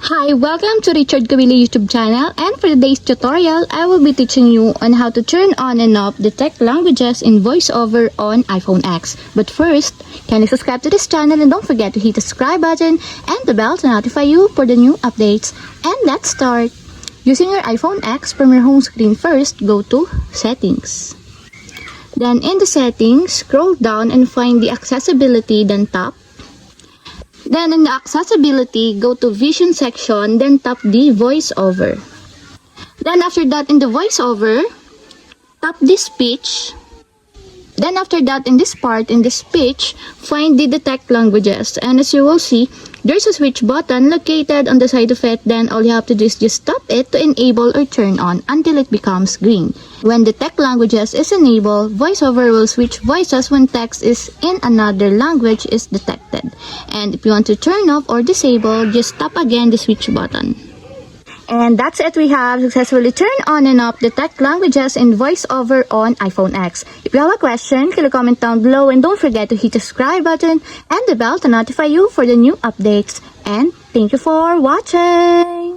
Hi, welcome to Richard Kabili YouTube channel, and for today's tutorial, I will be teaching you on how to turn on and off detect languages in voiceover on iPhone X. But first, can you subscribe to this channel and don't forget to hit the subscribe button and the bell to notify you for the new updates. And let's start. Using your iPhone X, from your home screen first, go to Settings. Then in the settings, scroll down and find the accessibility, then tap. Then in the accessibility, go to vision section, then tap the voiceover. Then after that, in the voiceover, tap the speech. Then after that, in this part, in the speech, find the detect languages. And as you will see, there's a switch button located on the side of it. Then all you have to do is just tap it to enable or turn on until it becomes green. When detect languages is enabled, voiceover will switch voices when text is in another language is detected. And if you want to turn off or disable, just tap again the switch button. And that's it. We have successfully turned on and off detect languages in voiceover on iPhone X. If you have a question, click comment down below and don't forget to hit the subscribe button and the bell to notify you for the new updates. And thank you for watching.